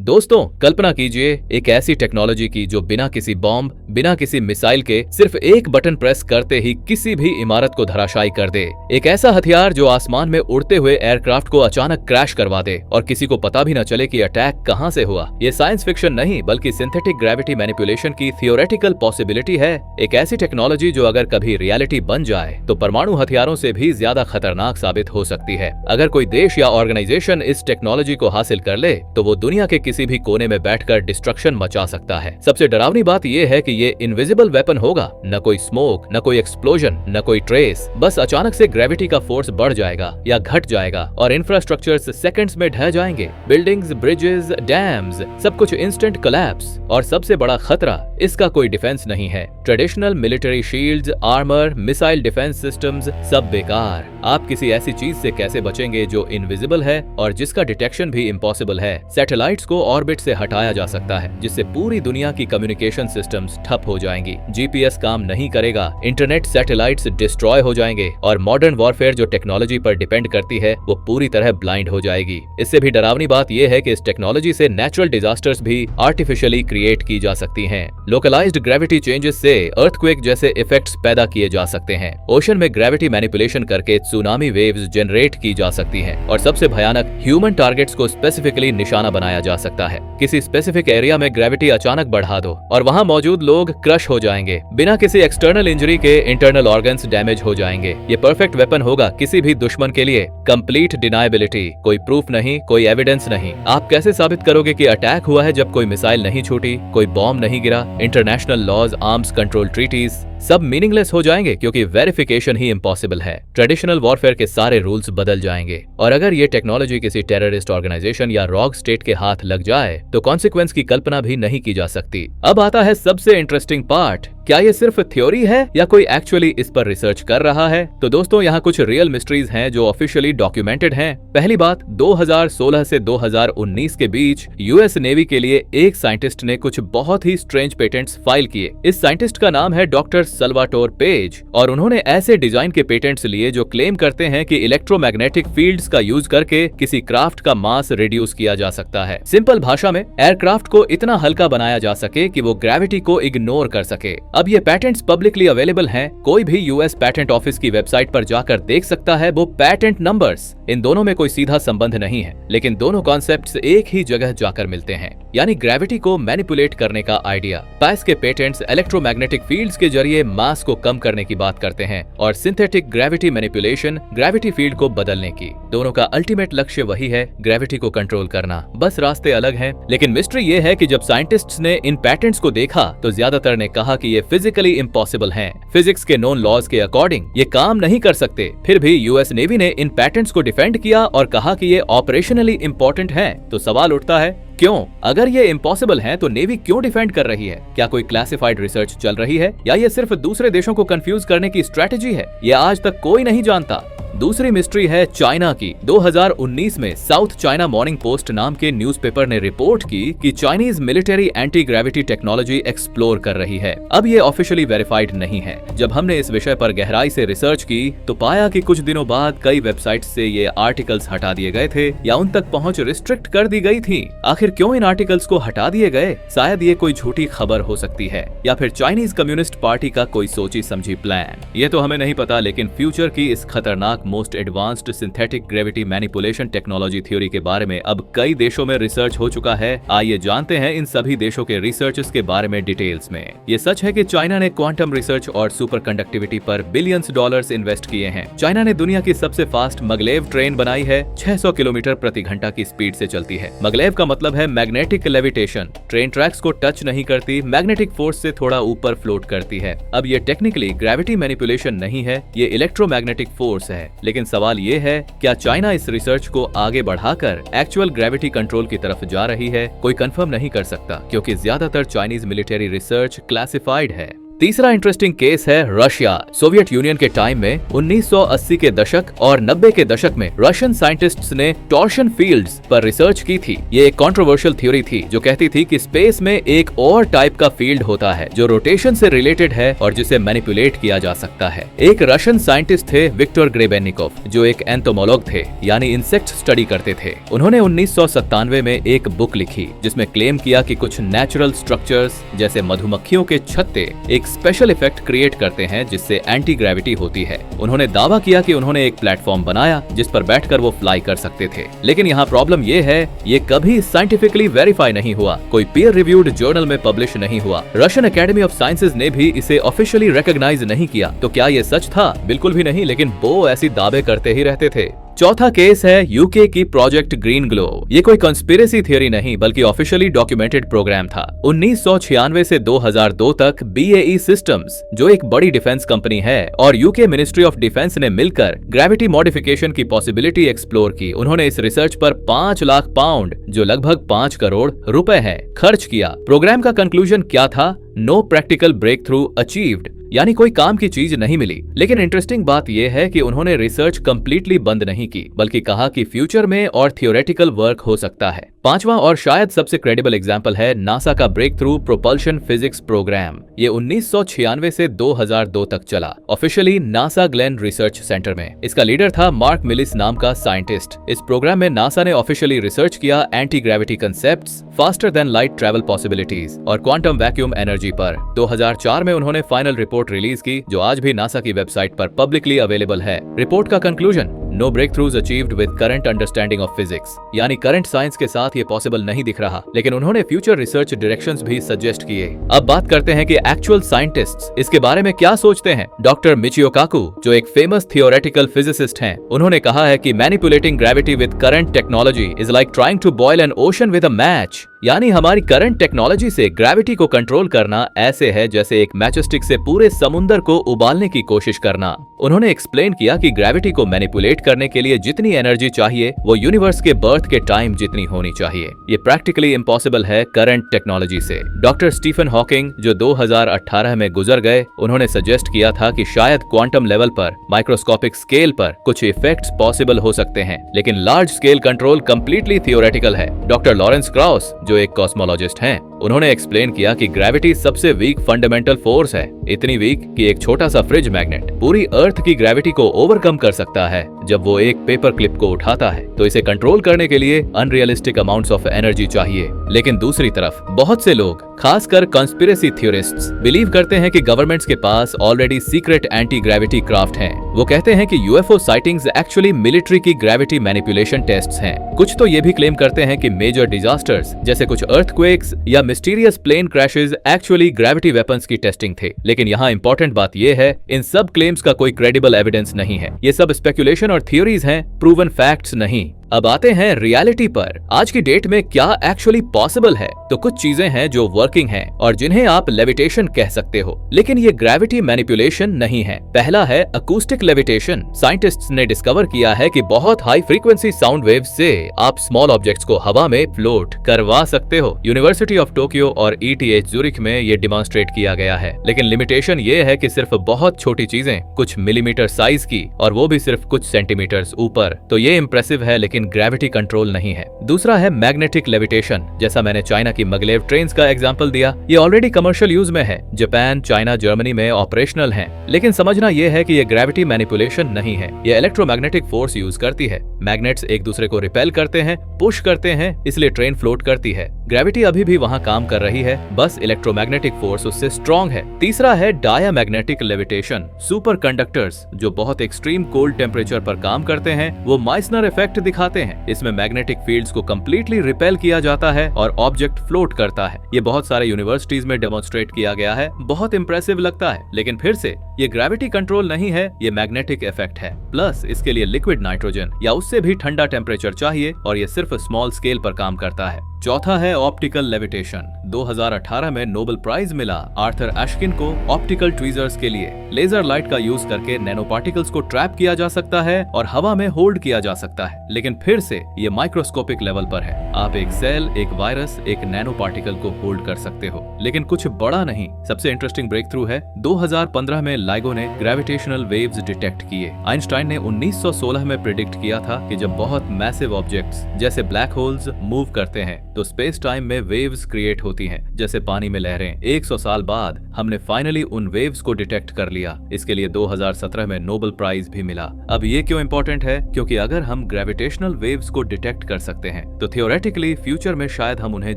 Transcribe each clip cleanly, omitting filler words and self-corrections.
दोस्तों, कल्पना कीजिए एक ऐसी टेक्नोलॉजी की जो बिना किसी बॉम्ब, बिना किसी मिसाइल के सिर्फ एक बटन प्रेस करते ही किसी भी इमारत को धराशायी कर दे। एक ऐसा हथियार जो आसमान में उड़ते हुए एयरक्राफ्ट को अचानक क्रैश करवा दे और किसी को पता भी न चले कि अटैक कहां से हुआ। ये साइंस फिक्शन नहीं बल्कि सिंथेटिक ग्रेविटी मैनिपुलेशन की थियोरेटिकल पॉसिबिलिटी है। एक ऐसी टेक्नोलॉजी जो अगर कभी रियलिटी बन जाए तो परमाणु हथियारों से भी ज्यादा खतरनाक साबित हो सकती है। अगर कोई देश या ऑर्गेनाइजेशन इस टेक्नोलॉजी को हासिल कर ले तो वो दुनिया के किसी भी कोने में बैठकर डिस्ट्रक्शन मचा सकता है। सबसे डरावनी बात यह है कि ये इनविजिबल वेपन होगा। न कोई स्मोक, न कोई एक्सप्लोजन, न कोई ट्रेस। बस अचानक से ग्रेविटी का फोर्स बढ़ जाएगा या घट जाएगा और इंफ्रास्ट्रक्चर्स सेकंड्स में ढह जाएंगे। बिल्डिंग्स, ब्रिजेस, डैम्स, सब कुछ इंस्टेंट कोलैप्स। और सबसे बड़ा खतरा, इसका कोई डिफेंस नहीं है। Traditional military shields, armour, missile defence systems सब बेकार। आप किसी ऐसी चीज से कैसे बचेंगे जो इनविजिबल है और जिसका डिटेक्शन भी इम्पॉसिबल है। सैटेलाइट्स को ऑर्बिट से हटाया जा सकता है जिससे पूरी दुनिया की कम्युनिकेशन सिस्टम्स ठप हो जाएंगी। जीपीएस काम नहीं करेगा, इंटरनेट सैटेलाइट्स डिस्ट्रॉय हो जाएंगे और मॉडर्न वॉरफेयर जो टेक्नोलॉजी पर डिपेंड करती है वो पूरी तरह ब्लाइंड हो जाएगी। इससे भी डरावनी बात यह है कि इस टेक्नोलॉजी से नेचुरल डिजास्टर्स भी आर्टिफिशियली क्रिएट की जा सकती हैं। लोकलाइज्ड ग्रेविटी चेंजेस से अर्थक्वेक जैसे इफेक्ट्स पैदा किए जा सकते हैं। ओशन में ग्रेविटी मैनिपुलेशन करके सुनामी वेव्स जनरेट की जा सकती हैं और सबसे भयानक, ह्यूमन टारगेट्स को स्पेसिफिकली निशाना बनाया जा सकता है। किसी स्पेसिफिक एरिया में ग्रेविटी अचानक बढ़ा दो और वहां मौजूद लोग क्रश हो जाएंगे। बिना किसी एक्सटर्नल इंजरी के इंटरनल ऑर्गन्स डैमेज हो जाएंगे। ये परफेक्ट वेपन होगा किसी भी दुश्मन के लिए। कंप्लीट डिनायबिलिटी, कोई प्रूफ नहीं, कोई एविडेंस नहीं। आप कैसे साबित करोगे कि अटैक हुआ है जब कोई मिसाइल नहीं छूटी, कोई बॉम्ब नहीं गिरा? International laws, arms control treaties सब मीनिंगलेस हो जाएंगे क्योंकि वेरिफिकेशन ही इम्पॉसिबल है। ट्रेडिशनल वॉरफेयर के सारे रूल्स बदल जाएंगे और अगर ये टेक्नोलॉजी किसी टेररिस्ट ऑर्गेनाइजेशन या रॉग स्टेट के हाथ लग जाए तो कॉन्सिक्वेंस की कल्पना भी नहीं की जा सकती। अब आता है सबसे इंटरेस्टिंग पार्ट, क्या ये सिर्फ थ्योरी है या कोई एक्चुअली इस पर रिसर्च कर रहा है? तो दोस्तों, यहाँ कुछ रियल मिस्ट्रीज हैं जो ऑफिशियली डॉक्यूमेंटेड हैं। पहली बात, 2016 से 2019 के बीच यूएस नेवी के लिए एक साइंटिस्ट ने कुछ बहुत ही स्ट्रेंज पेटेंट्स फाइल किए। इस साइंटिस्ट का नाम है डॉक्टर सल्वाटोर पेज और उन्होंने ऐसे डिजाइन के पेटेंट्स लिए जो क्लेम करते हैं कि इलेक्ट्रोमैग्नेटिक फील्ड्स का यूज करके किसी क्राफ्ट का मास रिड्यूस किया जा सकता है। सिंपल भाषा में, एयरक्राफ्ट को इतना हल्का बनाया जा सके कि वो ग्रेविटी को इग्नोर कर सके। अब ये पैटेंट्स पब्लिकली अवेलेबल हैं। कोई भी यूएस पैटेंट ऑफिस की वेबसाइट पर जाकर देख सकता है वो पैटेंट नंबर्स। इन दोनों में कोई सीधा संबंध नहीं है, लेकिन दोनों कॉन्सेप्ट्स एक ही जगह जाकर मिलते हैं, यानी ग्रेविटी को मैनिपुलेट करने का आइडिया। पास के पेटेंट्स इलेक्ट्रोमैग्नेटिक फील्ड्स के जरिए मास को कम करने की बात करते हैं और synthetic gravity manipulation gravity field को बदलने की। दोनों का अल्टीमेट लक्ष्य वही है, ग्रेविटी को कंट्रोल करना। बस रास्ते अलग हैं। लेकिन मिस्ट्री ये है कि जब साइंटिस्ट्स ने इन पैटेंट्स को देखा तो ज्यादातर ने कहा कि ये फिजिकली इम्पॉसिबल हैं। फिजिक्स के नोन लॉज के अकॉर्डिंग ये काम नहीं कर सकते। फिर भी यूएस नेवी ने इन पैटेंट्स को डिफेंड किया और कहा कि ये ऑपरेशनली इम्पोर्टेंट हैं। तो सवाल उठता है, क्यों? अगर ये इम्पॉसिबल है तो नेवी क्यों डिफेंड कर रही है? क्या कोई क्लासिफाइड रिसर्च चल रही है या ये सिर्फ दूसरे देशों को कंफ्यूज करने की स्ट्रेटजी है? ये आज तक कोई नहीं जानता। दूसरी मिस्ट्री है चाइना की। 2019 में साउथ चाइना मॉर्निंग पोस्ट नाम के न्यूज़पेपर ने रिपोर्ट की कि Chinese military anti gravity technology explore कर रही है। अब ये ऑफिशियली वेरीफाइड नहीं है। जब हमने इस विषय पर गहराई से रिसर्च की तो पाया कि कुछ दिनों बाद कई वेबसाइट से ये आर्टिकल्स हटा दिए गए थे या उन तक पहुंच रिस्ट्रिक्ट कर दी गई थी। आखिर क्यों इन आर्टिकल्स को हटा दिए गए? शायद ये कोई झूठी खबर हो सकती है या फिर चाइनीज कम्युनिस्ट पार्टी का कोई सोची समझी प्लान। ये तो हमें नहीं पता, लेकिन फ्यूचर की इस खतरनाक most advanced synthetic gravity manipulation technology theory के बारे में अब कई देशों में रिसर्च हो चुका है। आइए जानते हैं इन सभी देशों के रिसर्चेस के बारे में डिटेल्स में। ये सच है कि चाइना ने क्वांटम रिसर्च और सुपर कंडक्टिविटी पर बिलियंस डॉलर्स इन्वेस्ट किए हैं। चाइना ने दुनिया की सबसे फास्ट maglev ट्रेन बनाई है। 600 किलोमीटर प्रति घंटा की स्पीड से चलती है। maglev का मतलब है मैग्नेटिक लेविटेशन। ट्रेन ट्रैक्स को टच नहीं करती, मैग्नेटिक फोर्स से थोड़ा ऊपर फ्लोट करती है। अब ये टेक्निकली ग्रेविटी मैनिपुलेशन नहीं है, ये इलेक्ट्रोमैग्नेटिक फोर्स है। लेकिन सवाल ये है, क्या चाइना इस रिसर्च को आगे बढ़ाकर एक्चुअल ग्रेविटी कंट्रोल की तरफ जा रही है? कोई कंफर्म नहीं कर सकता क्योंकि ज्यादातर चाइनीज मिलिट्री रिसर्च क्लासिफाइड है। तीसरा इंटरेस्टिंग केस है रशिया। सोवियत यूनियन के टाइम में 1980 के दशक और 90 के दशक में रशियन साइंटिस्ट्स ने टॉर्शन फील्ड्स पर रिसर्च की थी। ये एक कंट्रोवर्शियल थ्योरी थी जो कहती थी कि स्पेस में एक और टाइप का फील्ड होता है जो रोटेशन से रिलेटेड है और जिसे मैनिपुलेट किया जा सकता है। एक रशियन साइंटिस्ट थे विक्टर ग्रेबेनिकोव, जो एक एंटोमोलॉग थे, यानी इंसेक्ट स्टडी करते थे। उन्होंने 1997 में एक बुक लिखी जिसमें क्लेम किया कि कुछ नेचुरल स्ट्रक्चर्स जैसे मधुमक्खियों के छत्ते एक स्पेशल इफेक्ट क्रिएट करते हैं जिससे एंटी ग्रेविटी होती है। उन्होंने दावा किया कि उन्होंने एक प्लेटफॉर्म बनाया जिस पर बैठकर वो फ्लाई कर सकते थे। लेकिन यहाँ प्रॉब्लम ये है, ये कभी साइंटिफिकली वेरीफाई नहीं हुआ, कोई पीयर रिव्यूड जर्नल में पब्लिश नहीं हुआ। रशियन एकेडमी ऑफ साइंसेज ने भी इसे ऑफिशियली रिकॉग्नाइज नहीं किया। तो क्या ये सच था? बिल्कुल भी नहीं, लेकिन वो ऐसी दावे करते ही रहते थे। चौथा केस है यूके की प्रोजेक्ट ग्रीन ग्लो। ये कोई कंस्पिरेसी थियरी नहीं बल्कि ऑफिशियली डॉक्यूमेंटेड प्रोग्राम था। 1996 से 2002 तक BAE सिस्टम्स, जो एक बड़ी डिफेंस कंपनी है, और यूके मिनिस्ट्री ऑफ डिफेंस ने मिलकर ग्रेविटी मॉडिफिकेशन की पॉसिबिलिटी एक्सप्लोर की। उन्होंने इस रिसर्च पर 5 लाख पाउंड, जो लगभग 5 करोड़ रुपए है, खर्च किया। प्रोग्राम का कंक्लूजन क्या था? No practical breakthrough achieved, यानी कोई काम की चीज नहीं मिली। लेकिन इंटरेस्टिंग बात यह है कि उन्होंने रिसर्च कंप्लीटली बंद नहीं की, बल्कि कहा कि फ्यूचर में और थियोरेटिकल वर्क हो सकता है। पांचवा और शायद सबसे क्रेडिबल एग्जांपल है नासा का breakthrough propulsion physics program. ये 1996 से 2002 तक चला, officially NASA Glenn research center में। इसका लीडर था मार्क मिलिस नाम का साइंटिस्ट। इस प्रोग्राम में नासा ने ऑफिशियली रिसर्च किया anti gravity concepts, faster than light travel possibilities और क्वांटम वैक्यूम एनर्जी पर। 2004 में उन्होंने फाइनल रिपोर्ट रिलीज की जो आज भी नासा की वेबसाइट पर पब्लिकली अवेलेबल है। रिपोर्ट का conclusion, no breakthroughs achieved with current understanding of physics, यानी करंट साइंस के साथ ये पॉसिबल नहीं दिख रहा। लेकिन उन्होंने फ्यूचर रिसर्च डायरेक्शंस भी सजेस्ट किए। अब बात करते हैं कि एक्चुअल साइंटिस्ट्स इसके बारे में क्या सोचते हैं। डॉक्टर मिचियो काकू, जो एक फेमस थियोरेटिकल फिजिसिस्ट हैं, उन्होंने कहा है कि manipulating gravity with current technology is like trying to boil an ocean with a match, यानी हमारी करंट टेक्नोलॉजी से ग्रेविटी को कंट्रोल करना ऐसे है जैसे एक मैचस्टिक से पूरे समुद्र को उबालने की कोशिश करना। उन्होंने एक्सप्लेन किया कि ग्रेविटी को मैनिपुलेट करने के लिए जितनी एनर्जी चाहिए वो यूनिवर्स के बर्थ के टाइम जितनी होनी चाहिए। ये प्रैक्टिकली इम्पॉसिबल है करंट टेक्नोलॉजी से। डॉक्टर स्टीफन हॉकिंग, जो 2018 में गुजर गए, उन्होंने सजेस्ट किया था कि शायद क्वांटम लेवल पर, माइक्रोस्कोपिक स्केल पर कुछ इफेक्ट्स पॉसिबल हो सकते हैं, लेकिन large scale control completely theoretical है। डॉक्टर लॉरेंस क्राउस, जो एक कॉस्मोलॉजिस्ट हैं, उन्होंने एक्सप्लेन किया कि ग्रेविटी सबसे वीक फंडामेंटल फोर्स है, इतनी वीक कि एक छोटा सा फ्रिज मैग्नेट पूरी अर्थ की ग्रेविटी को ओवरकम कर सकता है जब वो एक पेपर क्लिप को उठाता है। तो इसे कंट्रोल करने के लिए अनरियलिस्टिक अमाउंट्स ऑफ एनर्जी चाहिए। लेकिन दूसरी तरफ बहुत से लोग, खासकर कंस्पिरेसी थ्योरिस्ट्स, बिलीव करते हैं कि गवर्नमेंट्स के पास already secret anti gravity craft हैं। वो कहते हैं कि यूएफओ साइटिंग्स एक्चुअली मिलिट्री की ग्रेविटी मैनिपुलेशन टेस्ट्स हैं। कुछ तो ये भी क्लेम करते हैं कि मेजर डिजास्टर्स जैसे कुछ अर्थक्वेक्स या mysterious plane crashes actually gravity weapons की टेस्टिंग थे। लेकिन यहाँ इंपॉर्टेंट बात यह है, इन सब क्लेम्स का कोई क्रेडिबल एविडेंस नहीं है। ये सब स्पेकुलेशन और थियोरीज हैं, प्रूवन फैक्ट्स नहीं। अब आते हैं रियलिटी पर। आज की डेट में क्या एक्चुअली पॉसिबल है? तो कुछ चीजें हैं जो वर्किंग हैं और जिन्हें आप लेविटेशन कह सकते हो, लेकिन ये ग्रेविटी मैनिपुलेशन नहीं है। पहला है अकूस्टिक लेविटेशन। साइंटिस्ट्स ने डिस्कवर किया है कि बहुत हाई फ्रीक्वेंसी साउंड वेव्स से आप स्मॉल ऑब्जेक्ट्स को हवा में फ्लोट करवा सकते हो। यूनिवर्सिटी ऑफ टोक्यो और ETH ज़ुरिख में ये डिमॉन्स्ट्रेट किया गया है। लेकिन लिमिटेशन ये है कि सिर्फ बहुत छोटी चीजें, कुछ मिलीमीटर साइज की, और वो भी सिर्फ कुछ सेंटीमीटर्स ऊपर। तो ये इंप्रेसिव है लेकिन ग्रेविटी कंट्रोल नहीं है। दूसरा है मैग्नेटिक लेविटेशन। जैसा मैंने चाइना की मगलेव ट्रेन्स का एग्जांपल दिया, ये ऑलरेडी कमर्शियल यूज में है। जापान, चाइना, जर्मनी में ऑपरेशनल हैं। लेकिन समझना ये है कि ये ग्रेविटी मैनिपुलेशन नहीं है, ये इलेक्ट्रोमैग्नेटिक फोर्स यूज करती है। मैग्नेट्स एक दूसरे को रिपेल करते हैं, पुश करते हैं, इसलिए ट्रेन फ्लोट करती है। ग्रेविटी अभी भी वहाँ काम कर रही है, बस इलेक्ट्रोमैग्नेटिक फोर्स उससे स्ट्रॉन्ग है। तीसरा है डायामैग्नेटिक लेविटेशन। सुपर कंडक्टर्स जो बहुत एक्सट्रीम कोल्ड टेम्परेचर पर काम करते हैं, वो माइसनर इफेक्ट दिखाते हैं। इसमें मैग्नेटिक फील्ड्स को कंप्लीटली रिपेल किया जाता है और ऑब्जेक्ट फ्लोट करता है। ये बहुत सारे यूनिवर्सिटीज में डेमोन्स्ट्रेट किया गया है, बहुत इंप्रेसिव लगता है। लेकिन फिर से ये ग्रेविटी कंट्रोल नहीं है, ये मैग्नेटिक इफेक्ट है। प्लस इसके लिए लिक्विड नाइट्रोजन या उससे भी ठंडा टेम्परेचर चाहिए और ये सिर्फ स्मॉल स्केल पर काम करता है। चौथा है ऑप्टिकल लेविटेशन। 2018 में नोबेल प्राइज मिला आर्थर एश्किन को ऑप्टिकल ट्वीजर्स के लिए। लेजर लाइट का यूज करके नैनो पार्टिकल्स को ट्रैप किया जा सकता है और हवा में होल्ड किया जा सकता है, लेकिन फिर से ये माइक्रोस्कोपिक लेवल पर है। आप एक सेल, एक वायरस, एक नैनो पार्टिकल को होल्ड कर सकते हो, लेकिन कुछ बड़ा नहीं। सबसे इंटरेस्टिंग ब्रेक थ्रू है 2015 में लाइगो ने ग्रेविटेशनल वेव्स डिटेक्ट किए। आइंस्टाइन ने 1916 में प्रिडिक्ट किया था कि जब बहुत मैसिव ऑब्जेक्ट्स जैसे ब्लैक होल्स मूव करते हैं तो स्पेस टाइम में वेव्स क्रिएट होती हैं, जैसे पानी में लहरें। 100 साल बाद हमने फाइनली उन वेव्स को डिटेक्ट कर लिया। इसके लिए 2017 में नोबेल प्राइज भी मिला। अब ये क्यों इंपॉर्टेंट है? क्योंकि अगर हम ग्रेविटेशनल वेव्स को डिटेक्ट कर सकते हैं तो थियोरेटिकली फ्यूचर में शायद हम उन्हें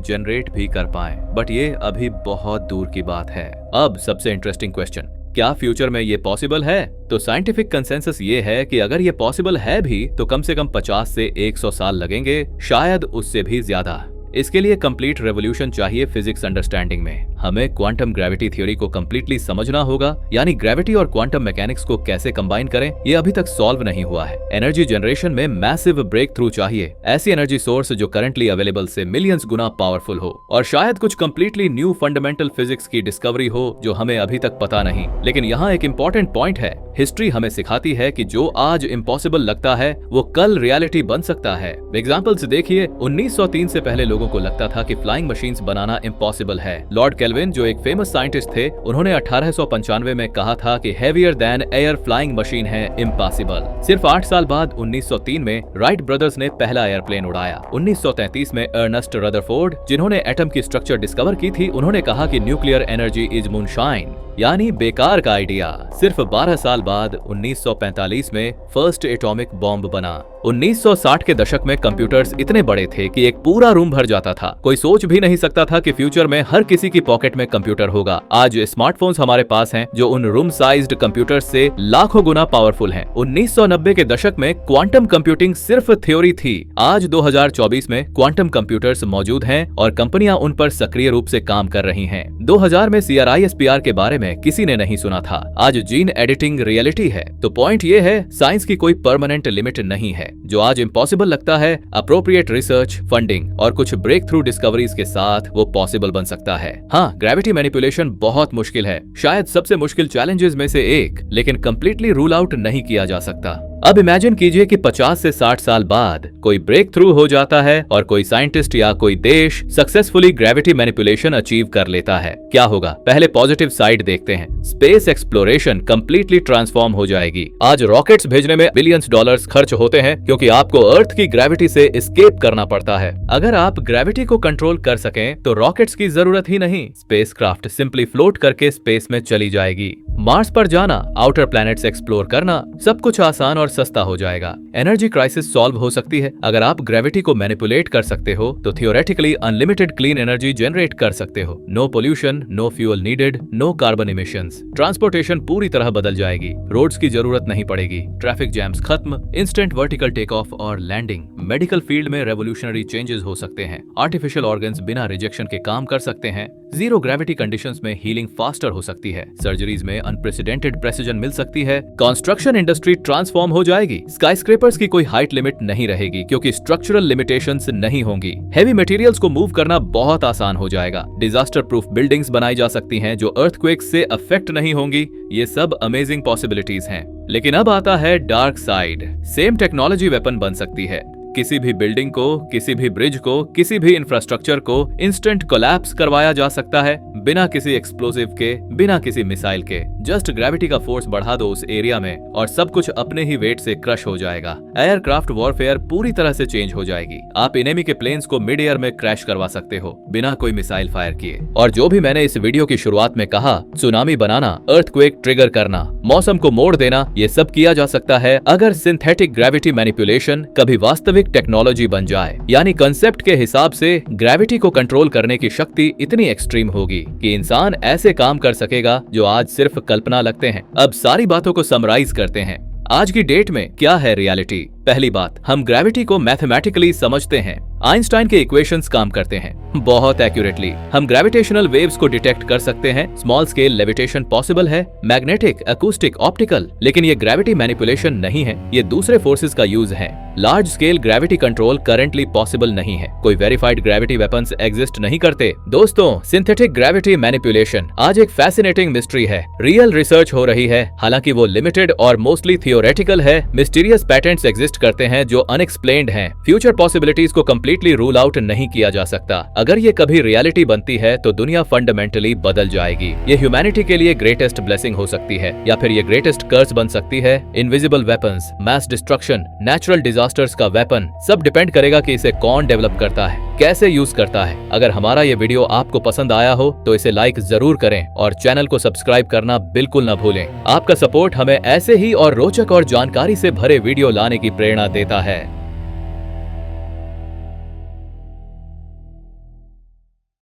जनरेट भी कर पाएं, बट ये अभी बहुत दूर की बात है। अब सबसे इंटरेस्टिंग क्वेश्चन, क्या फ्यूचर में ये पॉसिबल है? तो साइंटिफिक कंसेंसस ये है कि अगर ये पॉसिबल है भी तो कम से कम 50 से 100 साल लगेंगे, शायद उससे भी ज्यादा। इसके लिए कंप्लीट रेवोल्यूशन चाहिए फिजिक्स अंडरस्टैंडिंग में। हमें क्वांटम ग्रेविटी थ्योरी को कंप्लीटली समझना होगा, यानी ग्रेविटी और क्वांटम मैकेनिक्स को कैसे कंबाइन करें, ये अभी तक सॉल्व नहीं हुआ है। एनर्जी जनरेशन में मैसिव ब्रेक थ्रू चाहिए, ऐसी एनर्जी सोर्स जो करंटली अवेलेबल से मिलियंस गुना पावरफुल हो, और शायद कुछ कंप्लीटली न्यू फंडामेंटल फिजिक्स की डिस्कवरी हो जो हमें अभी तक पता नहीं। लेकिन यहाँ एक इंपॉर्टेंट पॉइंट है, हिस्ट्री हमें सिखाती है कि जो आज इम्पॉसिबल लगता है वो कल रियलिटी बन सकता है। एग्जाम्पल्स देखिए, 1903 से पहले लोगों को लगता था कि फ्लाइंग मशीन्स बनाना इम्पॉसिबल है। लॉर्ड केल्विन जो एक फेमस साइंटिस्ट थे, उन्होंने 1895 में कहा था कि heavier than air flying machine है इम्पॉसिबल। सिर्फ 8 साल बाद 1903 में राइट ब्रदर्स ने पहला एयरप्लेन उड़ाया। 1933 में अर्नेस्ट रदरफोर्ड, जिन्होंने एटम की स्ट्रक्चर डिस्कवर की थी, उन्होंने कहा कि न्यूक्लियर एनर्जी इज मूनशाइन, यानी बेकार का आइडिया। सिर्फ 12 साल बाद 1945 में फर्स्ट एटॉमिक बॉम्ब बना। 1960 के दशक में कंप्यूटर्स इतने बड़े थे कि एक पूरा रूम भर जाता था। कोई सोच भी नहीं सकता था कि फ्यूचर में हर किसी की पॉकेट में कंप्यूटर होगा। आज स्मार्टफोन्स हमारे पास हैं जो उन रूम साइज्ड कंप्यूटर्स से लाखों गुना पावरफुल हैं। 1990 के दशक में क्वांटम कंप्यूटिंग सिर्फ थ्योरी थी। आज 2024 में क्वांटम कंप्यूटर्स मौजूद हैं और कंपनियां उन पर सक्रिय रूप से काम कर रही हैं। 2000 में CRISPR के बारे में किसी ने नहीं सुना था। आज जीन एडिटिंग रियलिटी है। तो पॉइंट ये है, साइंस की कोई परमानेंट लिमिट नहीं है। जो आज इम्पॉसिबल लगता है, अप्रोप्रिएट रिसर्च, फंडिंग और कुछ ब्रेक थ्रू डिस्कवरीज के साथ वो पॉसिबल बन सकता है। हाँ, ग्रेविटी मैनिपुलेशन बहुत मुश्किल है, शायद सबसे मुश्किल चैलेंजेस में से एक, लेकिन कंप्लीटली रूल आउट नहीं किया जा सकता। अब इमेजिन कीजिए कि 50 से 60 साल बाद कोई ब्रेक थ्रू हो जाता है और कोई साइंटिस्ट या कोई देश सक्सेसफुली ग्रेविटी मैनिपुलेशन अचीव कर लेता है। क्या होगा? पहले पॉजिटिव साइड देखते हैं। स्पेस एक्सप्लोरेशन कंप्लीटली ट्रांसफॉर्म हो जाएगी। आज रॉकेट्स भेजने में बिलियंस डॉलर्स खर्च होते हैं क्योंकि आपको अर्थ की ग्रेविटी से एस्केप करना पड़ता है। अगर आप ग्रेविटी को कंट्रोल कर सकें तो रॉकेट्स की जरूरत ही नहीं। स्पेसक्राफ्ट सिंपली फ्लोट करके स्पेस में चली जाएगी। मार्स पर जाना, आउटर प्लैनेट्स एक्सप्लोर करना, सब कुछ आसान और सस्ता हो जाएगा। एनर्जी क्राइसिस सॉल्व हो सकती है। अगर आप ग्रेविटी को मैनिपुलेट कर सकते हो तो theoretically unlimited clean energy generate कर सकते हो। No pollution, no fuel needed, no carbon emissions. Transportation पूरी तरह बदल जाएगी। रोड्स की जरूरत नहीं पड़ेगी। ट्रैफिक जैम्स खत्म। इंस्टेंट वर्टिकल टेक ऑफ और लैंडिंग। मेडिकल फील्ड में रेवोल्यूशनरी चेंजेस हो सकते हैं। आर्टिफिशियल ऑर्गन्स बिना रिजेक्शन के काम कर सकते हैं। जीरो ग्रेविटी कंडीशंस में हीलिंग फास्टर हो सकती है। सर्जरीज में अनप्रेसिडेंटेड प्रेसिजन मिल सकती है। कंस्ट्रक्शन इंडस्ट्री ट्रांसफॉर्म हो जाएगी। स्काईस्क्रेपर्स की कोई हाइट लिमिट नहीं रहेगी क्योंकि स्ट्रक्चरल लिमिटेशंस नहीं होंगी। हेवी मटेरियल्स को मूव करना बहुत आसान हो जाएगा। डिजास्टर प्रूफ बिल्डिंग्स बनाई जा सकती हैं जो अर्थक्वेक्स से अफेक्ट नहीं होंगी। ये सब अमेजिंग पॉसिबिलिटीज हैं। लेकिन अब आता है dark side. Same technology weapon बन सकती है। किसी भी बिल्डिंग को, किसी भी ब्रिज को, किसी भी इंफ्रास्ट्रक्चर को इंस्टेंट कोलैप्स करवाया जा सकता है बिना किसी एक्सप्लोसिव के, बिना किसी मिसाइल के। जस्ट ग्रेविटी का फोर्स बढ़ा दो उस एरिया में और सब कुछ अपने ही वेट से क्रश हो जाएगा। एयरक्राफ्ट वॉरफेयर पूरी तरह से चेंज हो जाएगी। आप एनिमी के प्लेन्स को मिड एयर में क्रैश करवा सकते हो बिना कोई मिसाइल फायर किए। और जो भी मैंने इस वीडियो की शुरुआत में कहा, सुनामी बनाना, अर्थक्वेक ट्रिगर करना, मौसम को मोड़ देना, ये सब किया जा सकता है अगर सिंथेटिक ग्रेविटी मैनिपुलेशन कभी वास्तविक टेक्नोलॉजी बन जाए। यानी कंसेप्ट के हिसाब से ग्रेविटी को कंट्रोल करने की शक्ति इतनी एक्सट्रीम होगी कि इंसान ऐसे काम कर सकेगा जो आज सिर्फ कल्पना लगते हैं। अब सारी बातों को समराइज करते हैं। आज की डेट में क्या है रियलिटी? पहली बात, हम ग्रेविटी को मैथमेटिकली समझते हैं। आइंस्टाइन के इक्वेशंस काम करते हैं बहुत एक्यूरेटली। हम ग्रेविटेशनल वेव्स को डिटेक्ट कर सकते हैं। स्मॉल स्केल लेविटेशन पॉसिबल है, मैग्नेटिक, अकूस्टिक, ऑप्टिकल, लेकिन ये ग्रेविटी मैनिपुलेशन नहीं है, ये दूसरे फोर्सेस का यूज है। Large scale gravity control currently possible नहीं है। कोई वेरीफाइड ग्रेविटी वेपन्स एग्जिस्ट नहीं करते। दोस्तों, सिंथेटिक ग्रेविटी मैनिपुलेशन आज एक फैसिनेटिंग मिस्ट्री है। रियल रिसर्च हो रही है, हालांकि वो लिमिटेड और मोस्टली थियोरेटिकल है। मिस्टीरियस पैटर्न्स एग्जिस्ट करते हैं जो अनएक्सप्लेन्ड हैं। फ्यूचर पॉसिबिलिटीज को कंप्लीटली रूल आउट नहीं किया जा सकता। अगर ये कभी रियलिटी बनती है तो दुनिया फंडामेंटली बदल जाएगी। ये ह्यूमैनिटी के लिए ग्रेटेस्ट ब्लेसिंग हो सकती है या फिर ये ग्रेटेस्ट कर्स बन सकती है। Invisible weapons, mass destruction, natural disasters का वेपन, सब डिपेंड करेगा कि इसे कौन डेवलप करता है, कैसे यूज करता है। अगर हमारा ये वीडियो आपको पसंद आया हो तो इसे लाइक जरूर करें और चैनल को सब्सक्राइब करना बिल्कुल न भूलें। आपका सपोर्ट हमें ऐसे ही और रोचक और जानकारी से भरे वीडियो लाने की प्रेरणा देता है।